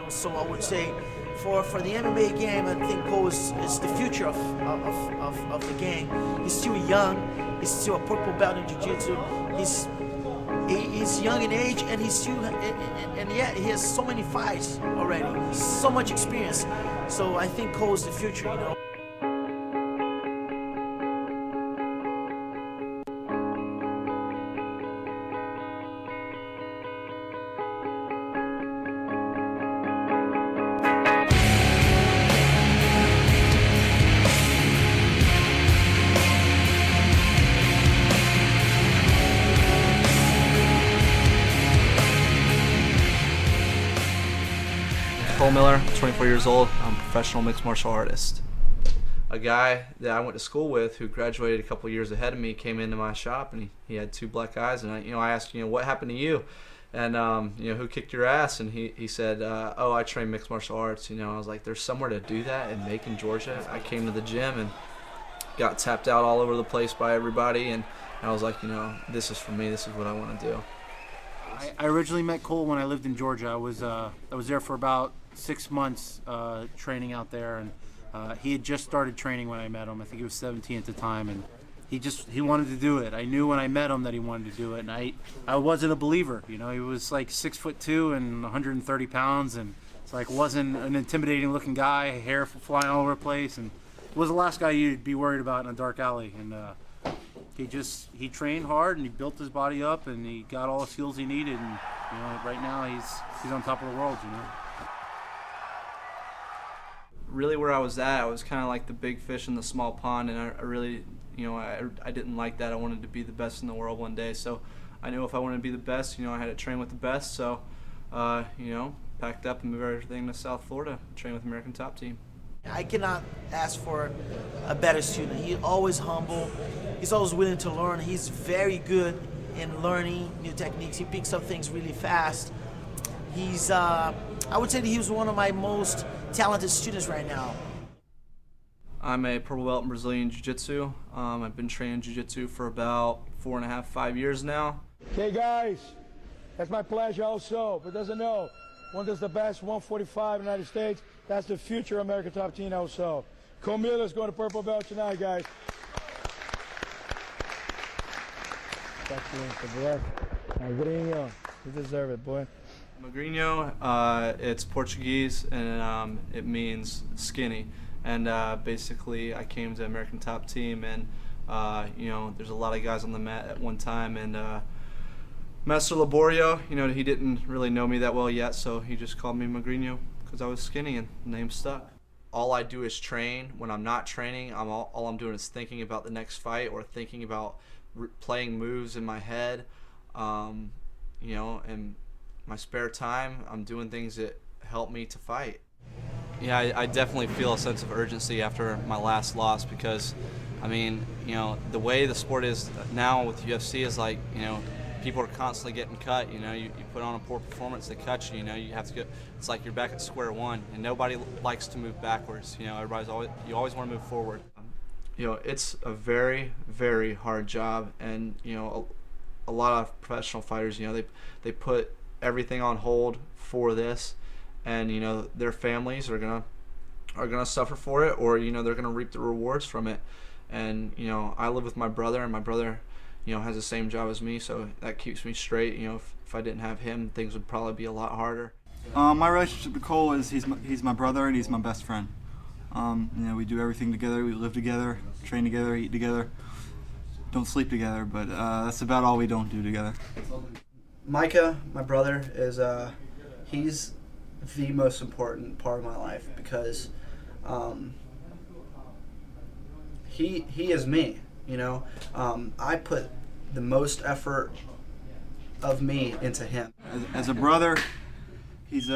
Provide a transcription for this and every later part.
So I would say for the MMA game, I think Cole is the future of the game. He's still young. He's still a purple belt in jiu-jitsu. He's young in age, and he's still and yet he has so many fights already, so much experience. So I think Cole's the future, you know. Cole Miller, 24 years old. I'm a professional mixed martial artist. A guy that I went to school with who graduated a couple years ahead of me came into my shop, and he had 2 black eyes, and I asked, what happened to you? And who kicked your ass? And he said, oh, I train mixed martial arts. I was like, there's somewhere to do that in Macon, Georgia. I came to the gym and got tapped out all over the place by everybody, and I was like, this is for me. This is what I want to do. I originally met Cole when I lived in Georgia. I was there for about 6 months training out there, and he had just started training when I met him. I think he was 17 at the time, and he wanted to do it. I knew when I met him that he wanted to do it, and I wasn't a believer. He was like 6'2" and 130 pounds, and it's like wasn't an intimidating looking guy, hair flying all over the place, and was the last guy you'd be worried about in a dark alley. And he trained hard, and he built his body up, and he got all the skills he needed, and right now he's on top of the world. Really, where I was at, I was kind of like the big fish in the small pond, and I really, I didn't like that. I wanted to be the best in the world one day, so I knew if I wanted to be the best, I had to train with the best. So, packed up and moved everything to South Florida, train with American Top Team. I cannot ask for a better student. He's always humble. He's always willing to learn. He's very good in learning new techniques. He picks up things really fast. He's, I would say that he was one of my most talented students right now. I'm a purple belt in Brazilian Jiu-Jitsu. I've been training Jiu-Jitsu for about 4.5, 5 years now. Okay, guys, that's my pleasure also. But doesn't know, one that's the best 145 in the United States. That's the future American Top Team also. Cole Miller's going to purple belt tonight, guys. Excellent, Magrinho, you deserve it, boy. Magrinho, it's Portuguese, and it means skinny. And basically, I came to American Top Team, and there's a lot of guys on the mat at one time, and Master Laborio, he didn't really know me that well yet, so he just called me Magrinho because I was skinny, and the name stuck. All I do is train. When I'm not training, all I'm doing is thinking about the next fight or thinking about playing moves in my head, and my spare time, I'm doing things that help me to fight. Yeah, I definitely feel a sense of urgency after my last loss because, the way the sport is now with UFC is like, people are constantly getting cut. You put on a poor performance, they cut you. You have to go. It's like you're back at square one, and nobody likes to move backwards. You always want to move forward. It's a very, very hard job, and a lot of professional fighters, they put everything on hold for this, and their families are gonna suffer for it, or they're gonna reap the rewards from it. And I live with my brother, and my brother has the same job as me, so that keeps me straight. If I didn't have him, things would probably be a lot harder. My relationship with Cole is he's my brother and he's my best friend. We do everything together. We live together, train together, eat together, don't sleep together, but that's about all we don't do together. Micah, my brother, is he's the most important part of my life because he is me. I put the most effort of me into him. As a brother, he's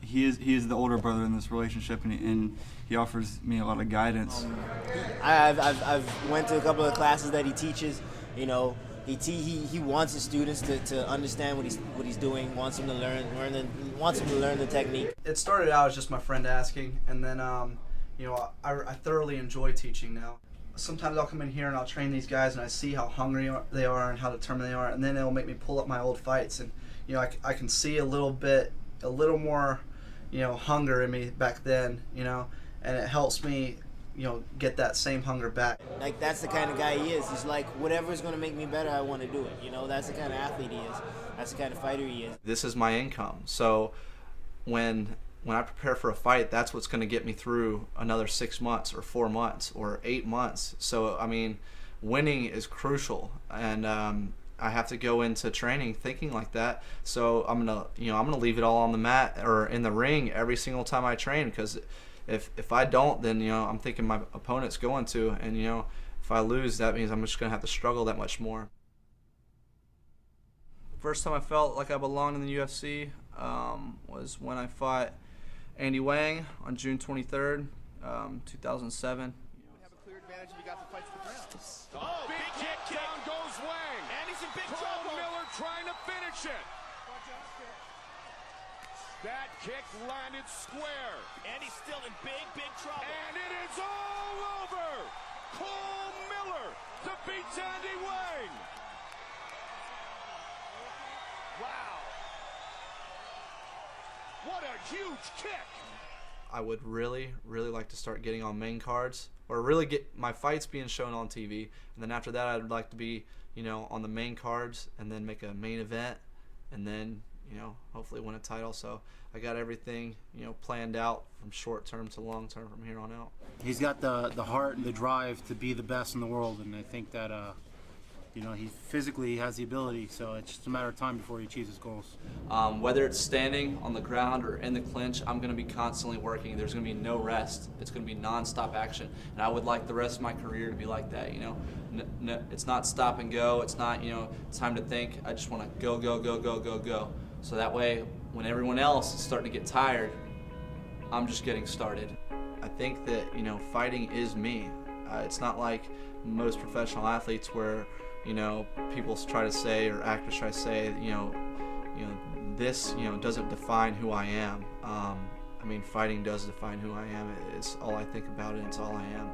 he is the older brother in this relationship, and he offers me a lot of guidance. I've went to a couple of classes that he teaches. He wants his students to understand what he's doing. Wants them to wants them to learn the technique. It started out as just my friend asking, and then I thoroughly enjoy teaching now. sometimes I'll come in here and I'll train these guys, and I see how hungry they are and how determined they are, and then it'll make me pull up my old fights, and you know, I can see a little more, you know, hunger in me back then, you know, and it helps me, you know, get that same hunger back. Like, that's the kind of guy he is. He's like, whatever's going to make me better, I want to do it. You know, that's the kind of athlete he is. That's the kind of fighter he is. This is my income. So when I prepare for a fight, that's what's going to get me through another 6 months or 4 months or 8 months. So, I mean, winning is crucial. And I have to go into training thinking like that. So I'm going to leave it all on the mat or in the ring every single time I train, because if I don't, then, you know, I'm thinking my opponent's going to, and, you know, if I lose, that means I'm just going to have to struggle that much more. First time I felt like I belonged in the UFC was when I fought Andy Wang on June 23rd, 2007. You have a clear advantage if you got the fight to the ground. Oh, big kick, down goes Wang. And he's in big trouble. Miller trying to finish it. That kick landed square. And he's still in big trouble. And it is all over. Cole Miller defeats Andy Wang. Wow. What a huge kick. I would really like to start getting on main cards, or really get my fights being shown on TV, and then after that I'd like to be, you know, on the main cards, and then make a main event, and then, you know, hopefully win a title. So I got everything, you know, planned out from short term to long term from here on out. He's got the heart and the drive to be the best in the world, and I think that you know, he physically has the ability, so it's just a matter of time before he achieves his goals. Whether it's standing on the ground or in the clinch, I'm going to be constantly working. There's going to be no rest. It's going to be non-stop action, and I would like the rest of my career to be like that. You know, it's not stop and go. It's not, you know, time to think. I just want to go. So that way, when everyone else is starting to get tired, I'm just getting started. I think that, you know, fighting is me. It's not like most professional athletes where, you know, people try to say, or actors try to say, you know, this, you know, doesn't define who I am. I mean, fighting does define who I am. It's all I think about, and it's all I am.